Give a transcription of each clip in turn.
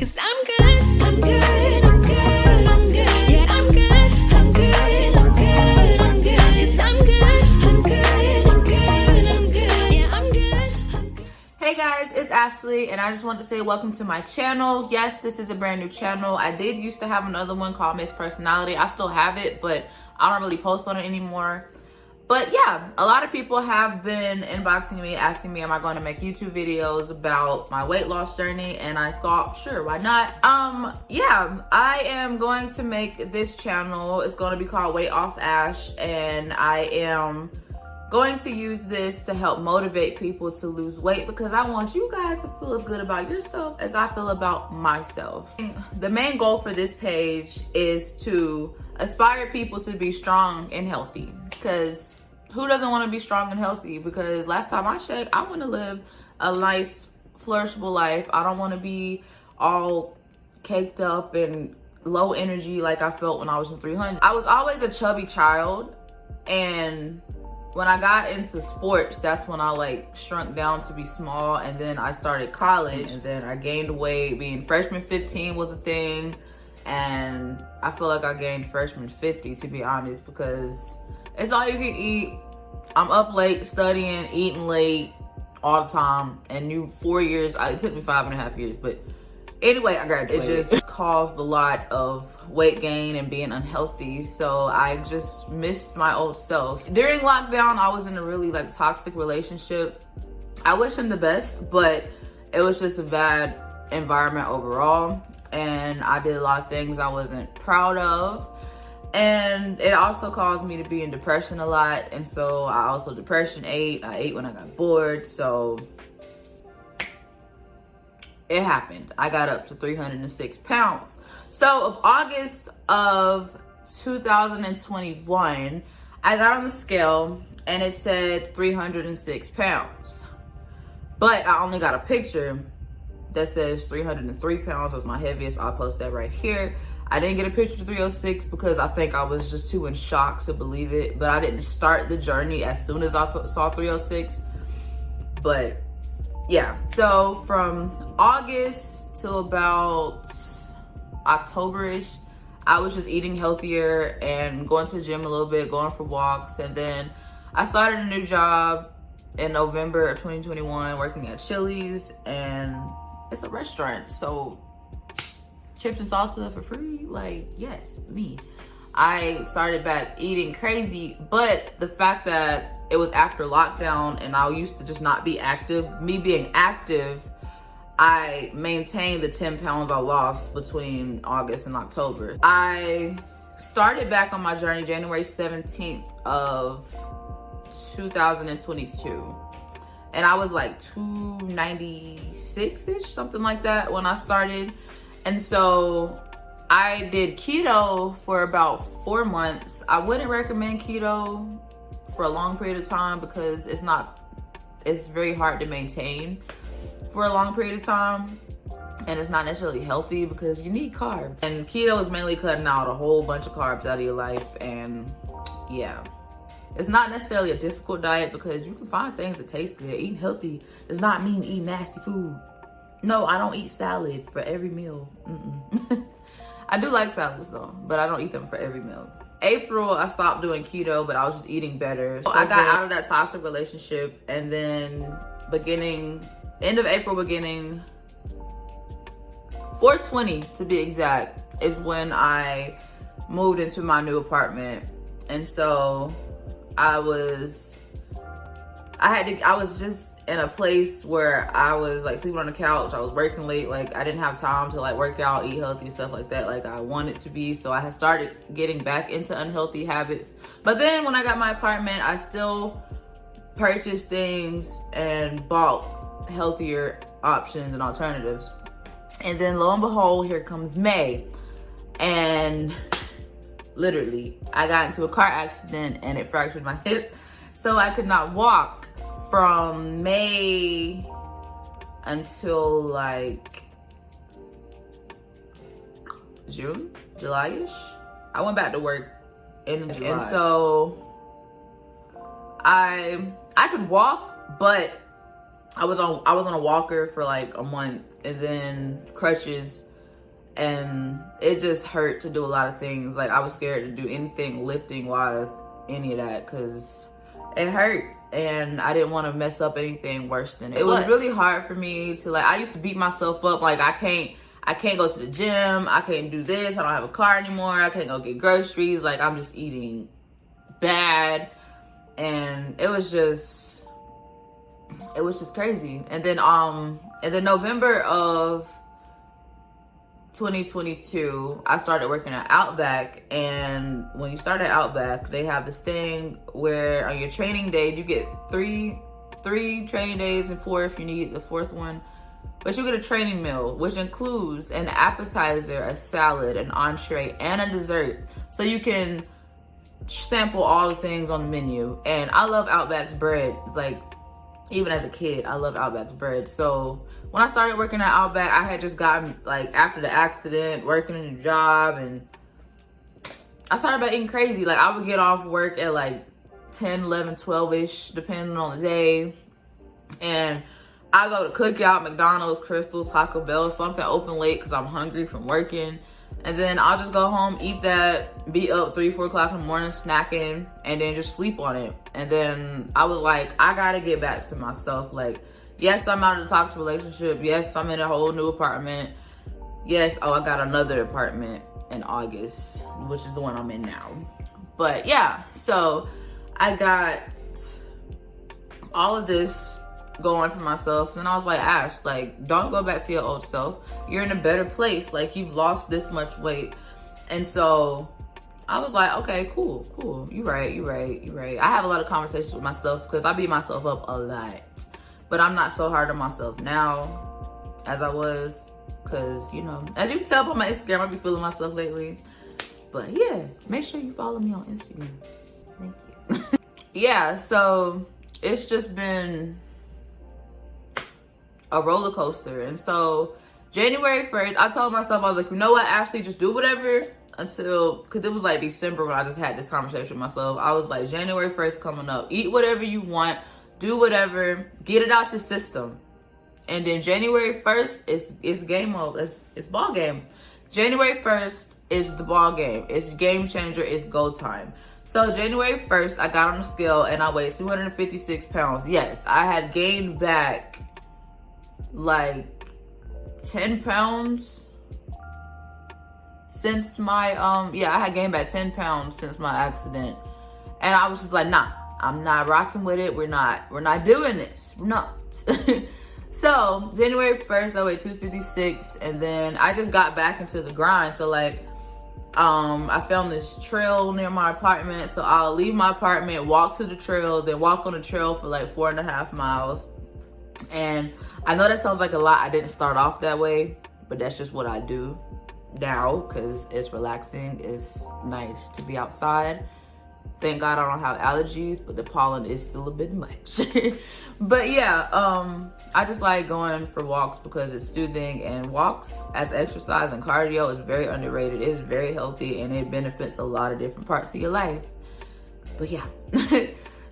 'Cause I'm good, I'm good, I'm good, I'm good. Yeah, I'm good, I'm good, I'm good, I'm good. 'Cause I'm good, I'm good, I'm good, I'm good. Yeah, I'm good, I'm good. Hey guys, it's Ashley, and I just want to say welcome to my channel. Yes, this is a brand new channel. I did used to have another one called Miss Personality. I still have it, but I don't really post on it anymore. But yeah, a lot of people have been inboxing me, asking me, am I going to make YouTube videos about my weight loss journey? And I thought, sure, why not? Yeah, I am going to make this channel. It's going to be called Weight Off Ash, and I am going to use this to help motivate people to lose weight because I want you guys to feel as good about yourself as I feel about myself. The main goal for this page is to inspire people to be strong and healthy, because who doesn't want to be strong and healthy? Because last time I checked, I want to live a nice, flourishable life. I don't want to be all caked up and low energy like I felt when I was in 300. I was always a chubby child, and when I got into sports, that's when I like shrunk down to be small, and then I started college, and then I gained weight. Being freshman 15 was a thing, and I feel like I gained freshman 50, to be honest, because it's all you can eat. I'm up late studying, eating late all the time, and 4 years, it took me 5.5 years, but anyway, I graduated. It just caused a lot of weight gain and being unhealthy, so I just missed my old self. During lockdown, I was in a really like toxic relationship. I wish him the best, but it was just a bad environment overall, and I did a lot of things I wasn't proud of, and it also caused me to be in depression a lot. And so I also depression ate. I ate when I got bored, so it happened. I got up to 306 pounds. So of August of 2021, I got on the scale and it said 306 pounds. But I only got a picture that says 303 pounds was my heaviest. I'll post that right here. I didn't get a picture of 306 because I think I was just too in shock to believe it. But I didn't start the journey as soon as I saw 306. But yeah, so from August till about October-ish, I was just eating healthier and going to the gym a little bit, going for walks. And then I started a new job in November of 2021 working at Chili's, and it's a restaurant, so chips and salsa for free, like, yes, me. I started back eating crazy, but the fact that it was after lockdown and I used to just not be active, me being active, I maintained the 10 pounds I lost between August and October. I started back on my journey January 17th of 2022. And I was like 296-ish, something like that when I started. And so I did keto for about 4 months. I wouldn't recommend keto for a long period of time because it's very hard to maintain for a long period of time, and it's not necessarily healthy because you need carbs. And keto is mainly cutting out a whole bunch of carbs out of your life, and yeah. It's not necessarily a difficult diet because you can find things that taste good. Eating healthy does not mean eating nasty food. No, I don't eat salad for every meal. I do like salads though, but I don't eat them for every meal. April, I stopped doing keto, but I was just eating better. So I got out of that toxic relationship, and then end of April, beginning 4/20 to be exact, is when I moved into my new apartment. And so I was just in a place where I was like sleeping on the couch. I was working late. Like I didn't have time to like work out, eat healthy, stuff like that, like I wanted to be. So I had started getting back into unhealthy habits. But then when I got my apartment, I still purchased things and bought healthier options and alternatives. And then lo and behold, here comes May. And literally, I got into a car accident and it fractured my hip. So I could not walk from May until like June, July-ish. I went back to work in July. And so I could walk, but I was on a walker for like a month, and then crutches and it just hurt to do a lot of things. Like I was scared to do anything lifting wise, any of that, because it hurt and I didn't want to mess up anything worse than it was. Really hard for me to, like, I used to beat myself up, like I can't go to the gym, I can't do this, I don't have a car anymore, I can't go get groceries, like I'm just eating bad. And it was just crazy. And then November of 2022, I started working at Outback. And when you start at Outback, they have this thing where on your training day, you get three training days and 4 if you need the 4th one. But you get a training meal, which includes an appetizer, a salad, an entree, and a dessert. So you can sample all the things on the menu. And I love Outback's bread. It's like, even as a kid, I love Outback's bread. So when I started working at Outback, I had just gotten, like, after the accident, working in a job, and I thought about eating crazy. Like, I would get off work at like 10, 11, 12-ish, depending on the day. And I go to Cookout, McDonald's, Crystal's, Taco Bell, something open late because I'm hungry from working. And then I'll just go home, eat that, be up 3, 4 o'clock in the morning, snacking, and then just sleep on it. And then I was like, I gotta get back to myself. Like, yes, I'm out of the toxic relationship. Yes, I'm in a whole new apartment. Yes, oh, I got another apartment in August, which is the one I'm in now. But yeah, so I got all of this going for myself, and I was like, Ash, like, don't go back to your old self. You're in a better place. Like, you've lost this much weight. And so I was like, okay, cool. You right. I have a lot of conversations with myself because I beat myself up a lot, but I'm not so hard on myself now as I was, because, you know, as you can tell by my Instagram, I be feeling myself lately. But yeah, make sure you follow me on Instagram. Thank you. Yeah, so it's just been a roller coaster. And so January 1st, I told myself, I was like, you know what, Ashley, just do whatever until, because it was like December when I just had this conversation with myself. I was like, January 1st coming up, eat whatever you want, do whatever, get it out your system. And then January 1st is game over. It's ball game. January 1st is the ball game. It's game changer. It's go time. So January 1st, I got on the scale and I weighed 256 pounds. Yes, I had gained back like 10 pounds since my, I had gained back 10 pounds since my accident. And I was just like, nah, I'm not rocking with it. We're not doing this. We're not. So January 1st, I weighed 256, and then I just got back into the grind. So like, I found this trail near my apartment. So I'll leave my apartment, walk to the trail, then walk on the trail for like 4.5 miles. And I know that sounds like a lot. I didn't start off that way, but that's just what I do now because it's relaxing. It's nice to be outside. Thank God I don't have allergies, but the pollen is still a bit much. But yeah, I just like going for walks because it's soothing, and walks as exercise and cardio is very underrated. It is very healthy and it benefits a lot of different parts of your life. But yeah,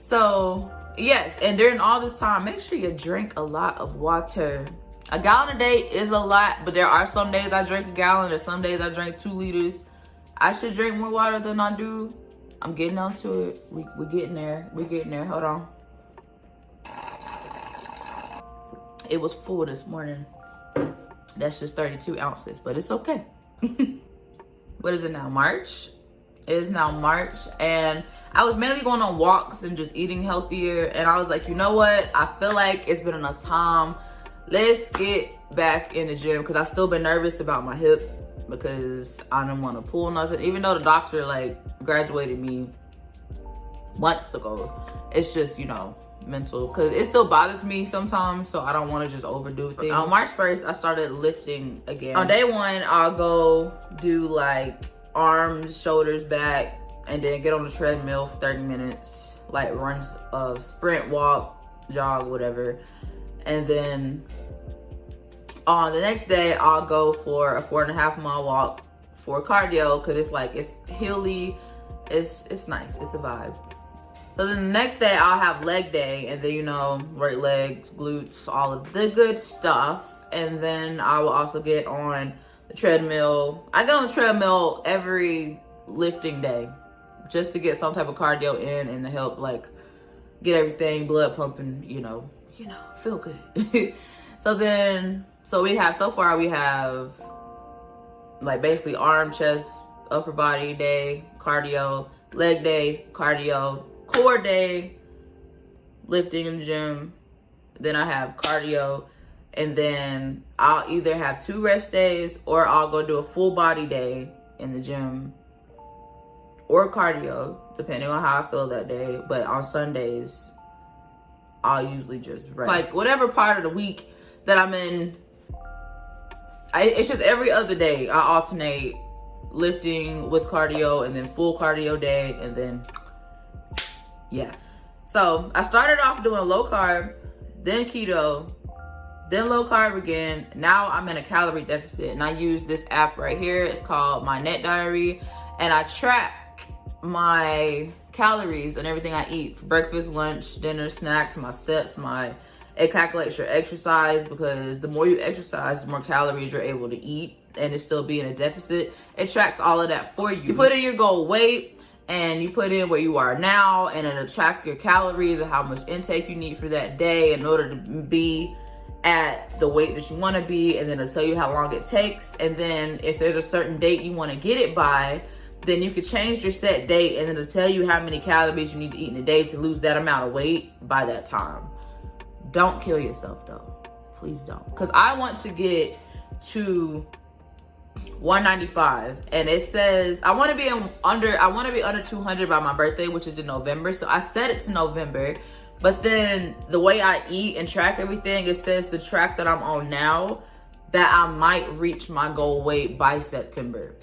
so yes, and during all this time, make sure you drink a lot of water. A gallon a day is a lot, but there are some days I drink a gallon, or some days I drink 2 liters. I should drink more water than I do. I'm getting onto it. We're getting there. We're getting there. Hold on. It was full this morning. That's just 32 ounces, but it's okay. What is it now? March? It is now March, and I was mainly going on walks and just eating healthier. And I was like, you know what? I feel like it's been enough time. Let's get back in the gym, because I've still been nervous about my hip because I didn't want to pull nothing. Even though the doctor like graduated me months ago, it's just, you know, mental, because it still bothers me sometimes, so I don't want to just overdo things. On March 1st, I started lifting again. On day 1, I'll go do like arms, shoulders, back, and then get on the treadmill for 30 minutes, like runs, sprint, walk, jog, whatever. And then on the next day, I'll go for a 4.5 mile walk for cardio, because it's like, it's hilly, it's nice, it's a vibe. So then the next day I'll have leg day, and then, you know, right legs, glutes, all of the good stuff. And then I will also get on the treadmill. I get on the treadmill every lifting day just to get some type of cardio in and to help like get everything blood pumping, you know, feel good. So we have like basically arm, chest, upper body day, cardio, leg day, cardio, core day, lifting in the gym. Then I have cardio, and then I'll either have 2 rest days or I'll go do a full body day in the gym or cardio, depending on how I feel that day. But on Sundays, I'll usually just rest. Like whatever part of the week that I'm in, it's just every other day I alternate lifting with cardio and then full cardio day, and then yeah. So I started off doing low carb, then keto, then low carb again. Now I'm in a calorie deficit, and I use this app right here. It's called My Net Diary, and I track my calories and everything I eat for breakfast, lunch, dinner, snacks, my steps, it calculates your exercise, because the more you exercise, the more calories you're able to eat and it still be in a deficit. It tracks all of that for you. You put in your goal weight and you put in where you are now, and it'll track your calories and how much intake you need for that day in order to be at the weight that you want to be, and then it'll tell you how long it takes. And then if there's a certain date you want to get it by, then you could change your set date, and it'll tell you how many calories you need to eat in a day to lose that amount of weight by that time. Don't kill yourself though. Please don't. Because I want to get to 195, and it says I want to be under 200 by my birthday, which is in November. So I set it to November, but then the way I eat and track everything, it says the track that I'm on now that I might reach my goal weight by September.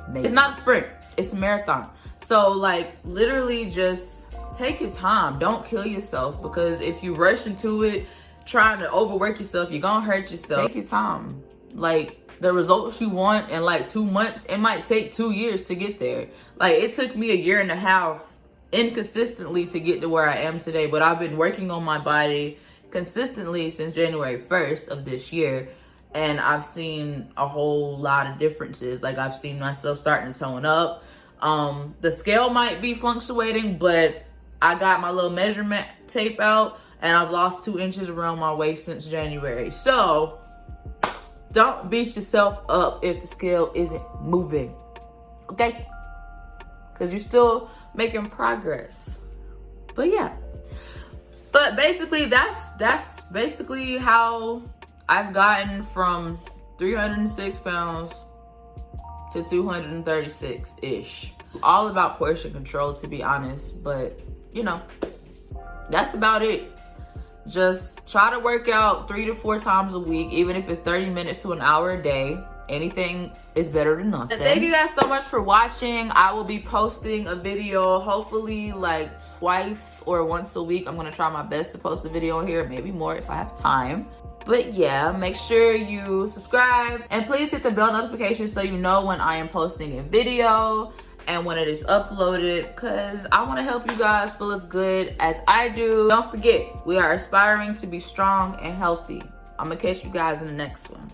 Maybe. It's not a sprint, it's a marathon. So like literally just take your time. Don't kill yourself, because if you rush into it trying to overwork yourself, you're gonna hurt yourself. Take your time. Like the results you want in like 2 months, it might take 2 years to get there. Like it took me 1.5 years inconsistently to get to where I am today, but I've been working on my body consistently since January 1st of this year, and I've seen a whole lot of differences. Like I've seen myself starting to tone up. The scale might be fluctuating, but I got my little measurement tape out, and I've lost 2 inches around my waist since January. So don't beat yourself up if the scale isn't moving, okay? Because you're still making progress. But yeah, but basically that's basically how I've gotten from 306 pounds to 236-ish. All about portion control, to be honest, but you know, that's about it. Just try to work out 3 to 4 times a week, even if it's 30 minutes to an hour a day. Anything is better than nothing. Thank you guys so much for watching. I will be posting a video hopefully like twice or once a week. I'm gonna try my best to post a video here, maybe more if I have time. But yeah, make sure you subscribe and please hit the bell notification so you know when I am posting a video and when it is uploaded, because I want to help you guys feel as good as I do. Don't forget, we are aspiring to be strong and healthy. I'm gonna catch you guys in the next one.